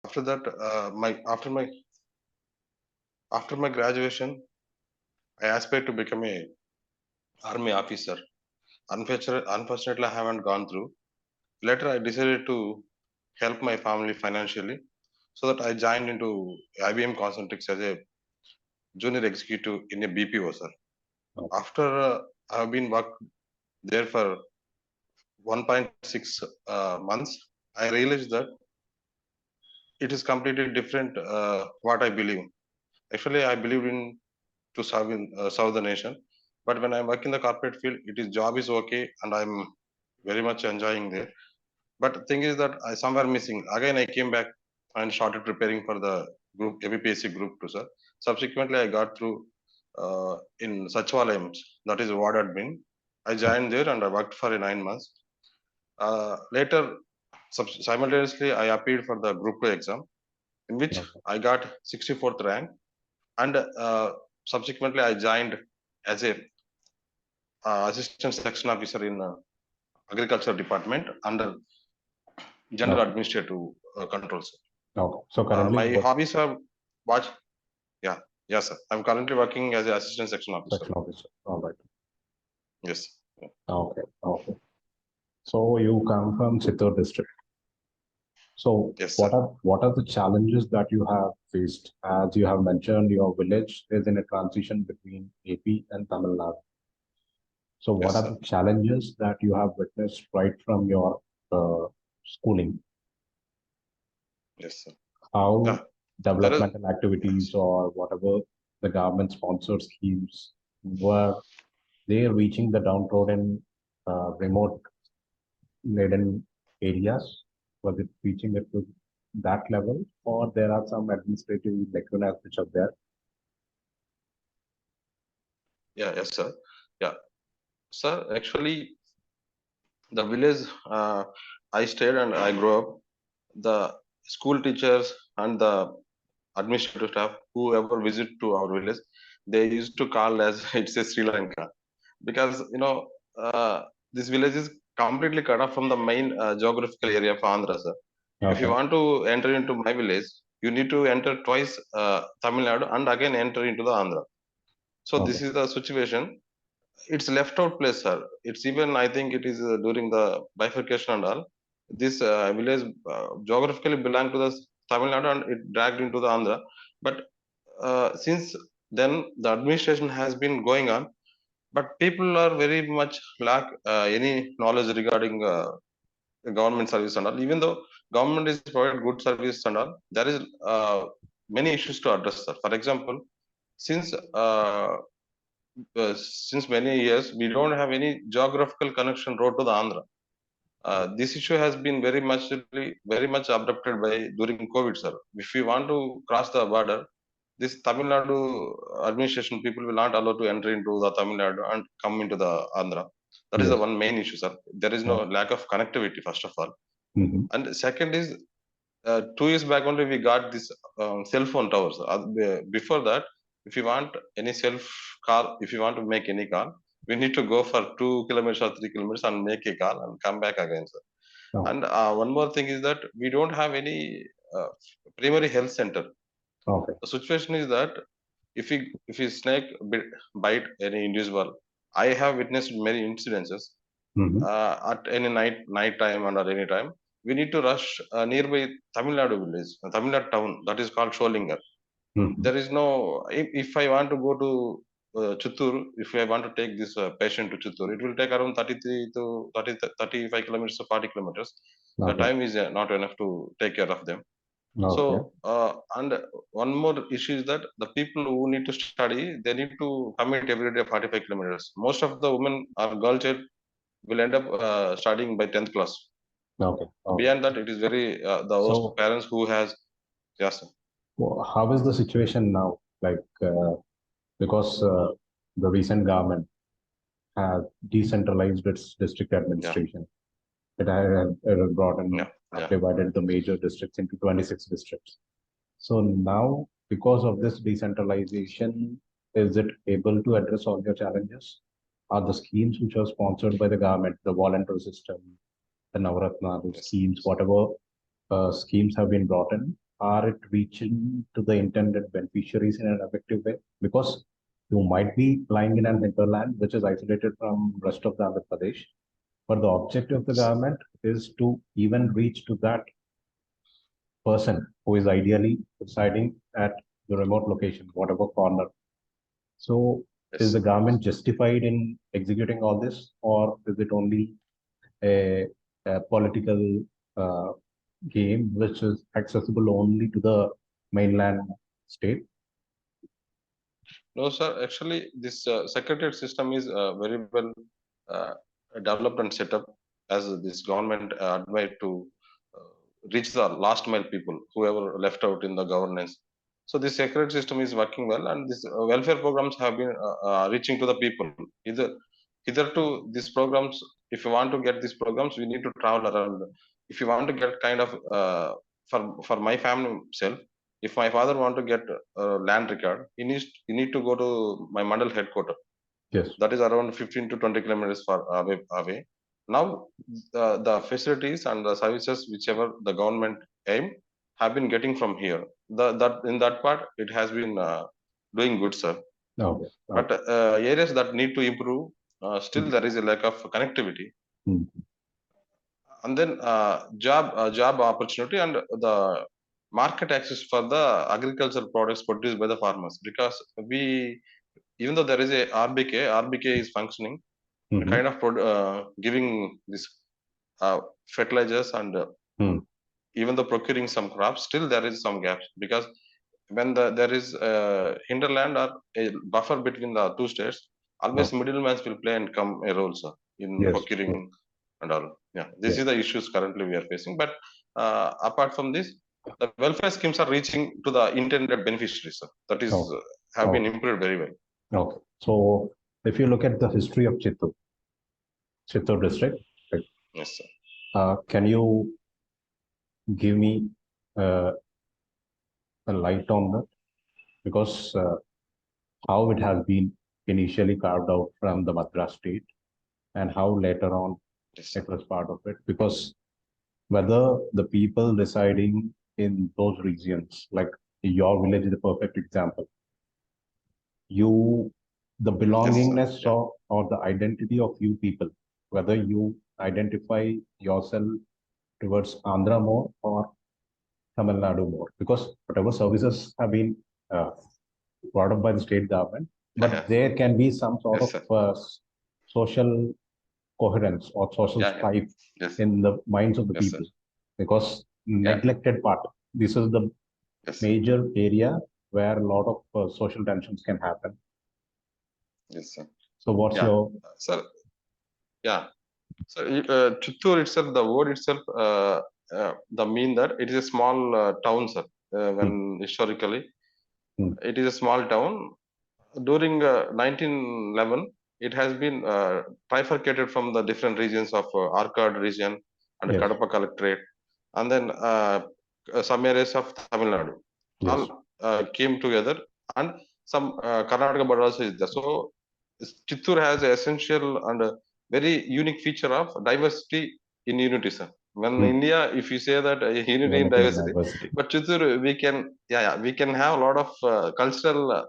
after that, after my graduation, I aspired to become a army officer. Unfortunately, I haven't gone through. Later, I decided to help my family financially, so that I joined into IBM Concentrics as a junior executive in a BPO, sir. After I have been worked there for 1.6 months, I realized that it is completely different what I believe. Actually, I believe in to serve the nation, but when I work in the corporate field, it is job is okay, and I'm very much enjoying there. But the thing is that I somewhere missing. Again, I came back and started preparing for the group APPSC group 2, sir. Subsequently, I got through in Sachivalayam, that is ward admin. I joined there and I worked for 9 months. Later, simultaneously, I appeared for the group 2 exam, in which I got 64th rank, and subsequently I joined as a assistant section officer in agriculture department under general administrative controls. Okay. So currently, my hobbies are watch. Yeah, yes, sir. I'm currently working as an assistant section officer. Section officer. All right. Yes. Okay. Okay. So you come from Chittor district. So yes, what are the challenges that you have faced? As you have mentioned, your village is in a transition between AP and Tamil Nadu. So what are the challenges that you have witnessed right from your schooling? Yes, sir. How developmental activities or whatever the government sponsored schemes were they reaching the downtrodden, remote laden areas? Was it reaching it to that level, or there are some administrative lacunas which are there? Yeah, yes, sir. Yeah, sir. Actually, the village I stayed and I grew up, the school teachers and the administrative staff, whoever visit to our village, they used to call as it's a Sri Lanka, because this village is completely cut off from the main geographical area of Andhra, sir. Okay. If you want to enter into my village, you need to enter twice Tamil Nadu and again enter into the Andhra. So this is the situation. It's left out place, sir. It's even, I think it is during the bifurcation and all. This village geographically belong to the Tamil Nadu and it dragged into the Andhra. But since then, the administration has been going on, but people are very much lack any knowledge regarding government service and all. Even though government is provide good service and all, there is many issues to address, sir. For example, since since many years, we don't have any geographical connection road to the Andhra. This issue has been very much abrupted by during COVID, sir. If we want to cross the border, this Tamil Nadu administration people will not allow to enter into the Tamil Nadu and come into the Andhra. That is the one main issue, sir. There is no lack of connectivity, first of all. And second is, 2 years back only we got this cell phone towers. Before that, if you want any call, if you want to make any call, we need to go for 2 kilometers or 3 kilometers and make a call and come back again, sir. And one more thing is that we don't have any primary health center. Okay. The situation is that if we snake bite any individual, I have witnessed many incidences at any night time and at any time. We need to rush nearby Tamil Nadu village, Tamil Nadu town, that is called Sholingar. There is no, if I want to go to Chittur, if I want to take this patient to Chittur, it will take around 33 to 35 kilometers to 40 kilometers. The time is not enough to take care of them. So, and one more issue is that the people who need to study, they need to commute every day 45 kilometers. Most of the women or girl child will end up studying by 10th class. Okay. Beyond that, it is very those parents who has, yes. Well, how is the situation now? Like, because the recent government has decentralized its district administration. It has brought in, divided the major districts into 26 districts. So now, because of this decentralization, is it able to address all your challenges? Are the schemes which are sponsored by the government, the volunteer system, the Navaratna schemes, whatever schemes have been brought in, are it reaching to the intended beneficiaries in an effective way? Because you might be lying in an hinterland which is isolated from rest of the Andhra Pradesh, but the objective of the government is to even reach to that person who is ideally residing at the remote location, whatever corner. So is Yes. the government justified in executing all this, or is it only a political uh, game which is accessible only to the mainland state? No, sir. Actually, this secretariat system is very well uh, developed and set up as this government advised to reach the last mile people, whoever left out in the governance. So this secretariat system is working well, and this welfare programs have been reaching to the people. Hitherto, these programs, if you want to get these programs, we need to travel around. If you want to get kind of for my family self, if my father want to get land record, he need to go to my mandal headquarters. Yes. That is around 15 to 20 kilometers far away. Now the facilities and the services whichever the government aim have been getting from here. That in that part it has been doing good, sir. Okay. But areas that need to improve, still there is a lack of connectivity. Mm. And then job opportunity and the market access for the agricultural products produced by the farmers, because we, even though there is a RBK is functioning, Mhm. kind of giving this fertilizers and Mm. even though procuring some crops, still there is some gaps, because when there is hinterland or a buffer between the two states, always middlemen will play and come a role, sir, in Yes. procuring and all. Yeah, this Yes. is the issues currently we are facing. But apart from this, the welfare schemes are reaching to the intended beneficiaries, sir. That is Oh. have been Oh. improved very well. Okay. So if you look at the history of Chittor district, like, Yes, sir. can you give me uh, a light on that? Because how it has been initially carved out from the Madras state and how later on Yes, sir. it was part of it. Because whether the people residing in those regions, like your village is a perfect example, you, the Yes, sir. belongingness Yeah. or the identity of you people, whether you identify yourself towards Andhra more or Tamil Nadu more, because whatever services have been uh, brought up by the state government, but there can be some sort Yes, of sir. social coherence or social Yeah, yeah. strife Yes. in the minds of the Yes, sir. people, because Yeah. neglected part. This is the Yes. major area where a lot of social tensions can happen. Yes, sir. So, what's Yeah, your sir. Yeah. So Chittoor itself, the word itself, the mean that it is a small town, sir. When historically, it is a small town. During 1911, it has been trifurcated from the different regions of Arcad region and yes, Kadapa Collectorate, and then some areas of Tamil Nadu, yes, all came together, and some Karnataka border also is there. So Chittoor has an essential and a very unique feature of diversity in unity, sir. When India, if you say that unity in unity and diversity, diversity. but Chittoor, we can, we can have a lot of cultural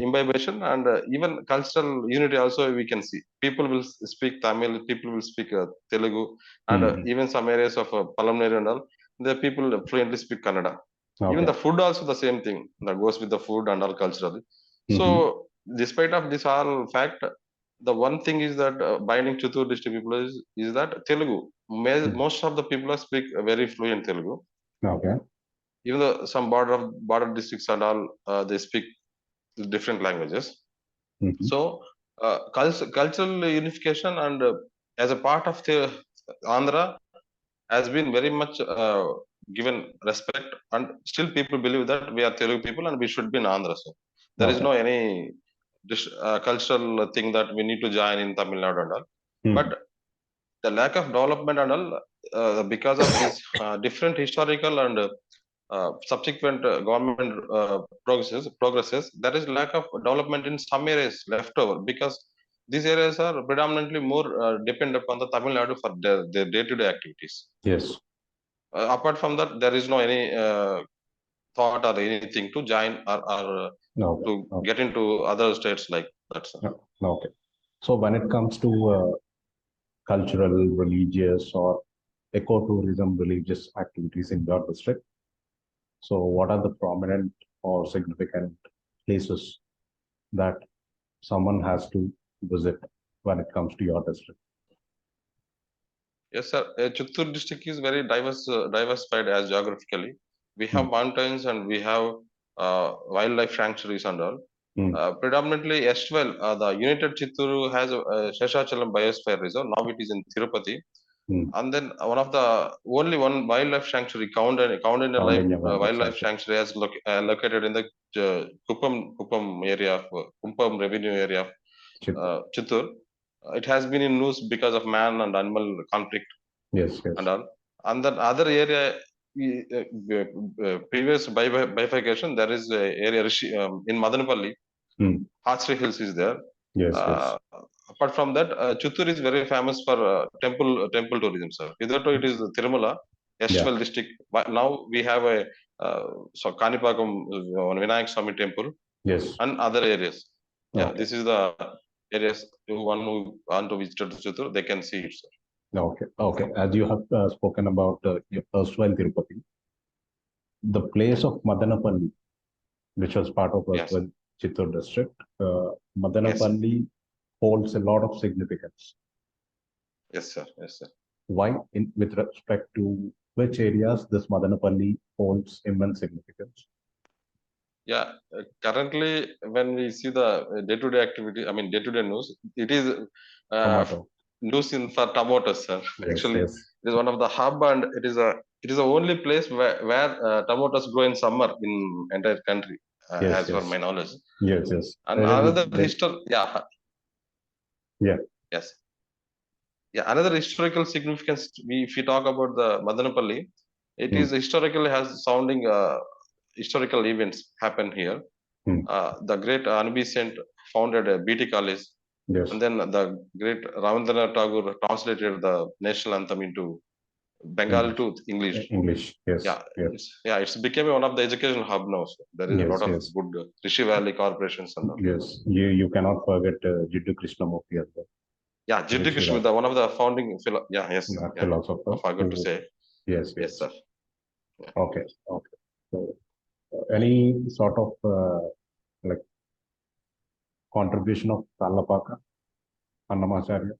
imbibation and even cultural unity also we can see. People will speak Tamil, people will speak Telugu, and even some areas of Palamneri and all, the people fluently speak Kannada. Even Okay. the food also the same thing that goes with the food and all culturally. So despite of this all fact, the one thing is that binding Chittoor district people is that Telugu. Most of the people speak very fluent Telugu. Okay. Even though some border districts and all, they speak different languages. So cultural unification and as a part of the Andhra has been very much given respect, and still people believe that we are Telugu people and we should be in Andhra. So there is Okay. no any cultural thing that we need to join in Tamil Nadu and all. But the lack of development and all, because of this different historical and subsequent government progresses, there is lack of development in some areas left over, because these areas are predominantly more dependent upon the Tamil Nadu for their day-to-day activities. Yes. Apart from that, there is no any thought or anything to join or Okay. to Okay. get into other states like that, sir. Okay. So when it comes to cultural, religious, or ecotourism religious activities in your district, so what are the prominent or significant places that someone has to visit when it comes to your district? Yes, sir. Chittoor district is very diversified as geographically. We have Hmm. mountains and we have wildlife sanctuaries and all. Hmm. Predominantly, as well, the United Chittoor has a Sheshachalam Biosphere Reserve. Now it is in Tirupati. Hmm. And then one of the only one wildlife sanctuary, Kaundinya Life Kaundinya Wildlife Wildlife Sanctuary. Sanctuary, is located in the Kuppam area of Kuppam revenue area of Chittoor. Chittoor. It has been in news because of man and animal conflict Yes, yes. and all. And that other area, previous bifurcation, there is a area in Madanapalli. Hmm. Archery Hills is there. Yes, Uh, yes. Apart from that, Chittoor is very famous for temple tourism, sir. Hitherto it is Tirumala, Yeah. Yashwal district. But now we have a so Kanipakam Vinayak Swami temple Yes. and other areas. Yeah, Okay. this is the areas one who want to visit Chittoor, they can see it, sir. Okay. Okay. As you have spoken about your erstwhile Tirupati, the place of Madanapalli, which was part of Yes, erstwhile Chittoor district, yes, sir. Madanapalli holds a lot of significance. Yes, sir. Yes, sir. Why, with respect to which areas this Madanapalli holds immense significance? Yeah, currently when we see the day-to-day activity, I mean day-to-day news, it is Tomato. news in for tomatoes, sir. Yes, Actually, yes, it is one of the hub, and it is the only place where tomatoes grow in summer in entire country, yes, as per yes, my knowledge. yes, yes. And another history, yeah, Yeah. yes, yeah, another historical significance. If we talk about the Madanapalli, it Hmm. is historically has sounding historical events happen here. Hmm. The great Anubisent founded a BT college, Yes. and then the great Rabindranath Tagore translated the national anthem into Bengali English. to English. English. Yes. Yeah, Yes. it's became one of the educational hub now. So there is a lot Yes. of Yes. good Rishi Valley corporations and all. Yes. You cannot forget Jiddu Krishnamurti as well. Yeah, Jiddu Rishi Krishna, Valley, the one of the founding yeah, yes, sir. Yeah, philosopher. I forgot to Who, say. yes. Yes, Yes. sir. Yeah. Okay. Okay. So, any sort of like contribution of Tallapaka, Annamacharya?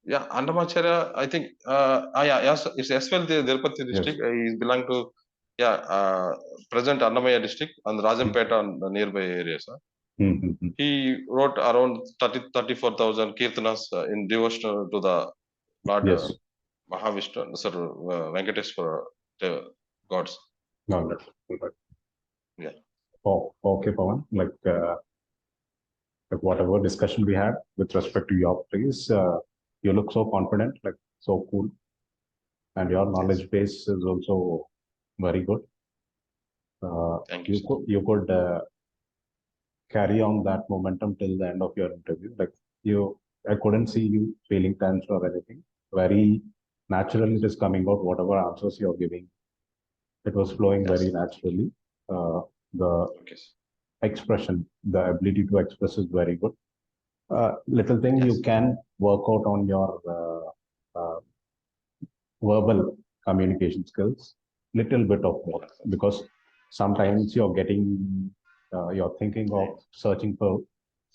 Yeah, Andamacharya, I think, yeah, yes, it's as well the Tirupati Yes. district. He is belong to, yeah, present Annamaya district and Rajampeta and the nearby areas. Mm-hmm. He wrote around 34,000 kirtanas in devotional to the Lord Yes. Mahavishnu, Sir Venkateswara gods. All right. All right. Yeah. Oh, okay, Pavan. Like whatever discussion we had with respect to your place, you look so confident, like so cool, and your Yes. knowledge base is also very good. Thank you, sir. You could carry on that momentum till the end of your interview. Like I couldn't see you feeling tense or anything. Very natural it is coming out. Whatever answers you're giving, it was flowing Yes. very naturally. The Okay. expression, the ability to express is very good. Little thing Yes. you can work out on your verbal communication skills, little bit of more, Yes. because sometimes you're thinking of searching for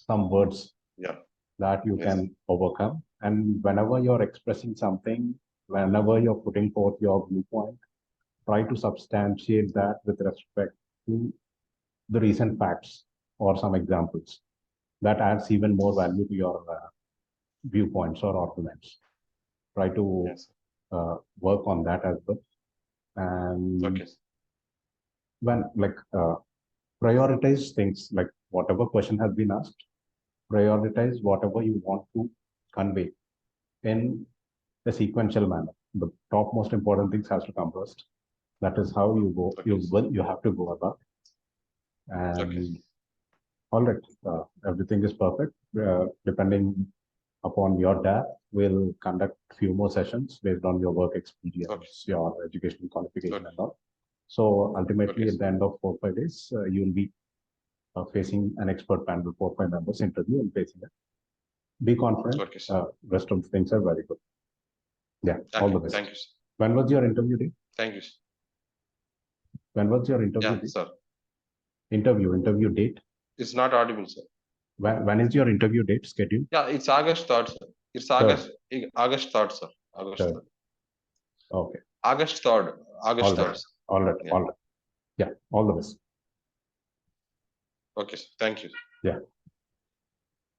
some words Yeah. that you Yes. can overcome. And whenever you're expressing something, whenever you're putting forth your viewpoint, try to substantiate that with respect to the recent facts or some examples. That adds even more value to your viewpoints or arguments. Try to Yes. work on that as well. And Okay. when prioritize things, like whatever question has been asked, prioritize whatever you want to convey in a sequential manner. The top most important things has to come first. That is how you go. Okay. You have to go about. And Okay. all right, everything is perfect. Depending Upon your death, we'll conduct few more sessions based on your work experience, Okay. your educational qualification Okay. and all. So ultimately, Okay, at the end of 4-5 days, you'll be facing an expert panel, 4-5 members interview and facing it. Be confident. Okay, sir. Rest of the things are very good. Yeah, all the Okay, best. thank you, sir. When was your interview date? Thank you, sir. When was your interview Yeah, date? sir. Interview date. It's not audible, sir. When is your interview date scheduled? Yeah, it's August 3rd, sir. It's August 3rd, sir. August Third. 3rd. Okay. August 3rd. August All 3rd. right. All right. Yeah. All right. Yeah. All the best. Okay, sir. Thank you. Yeah.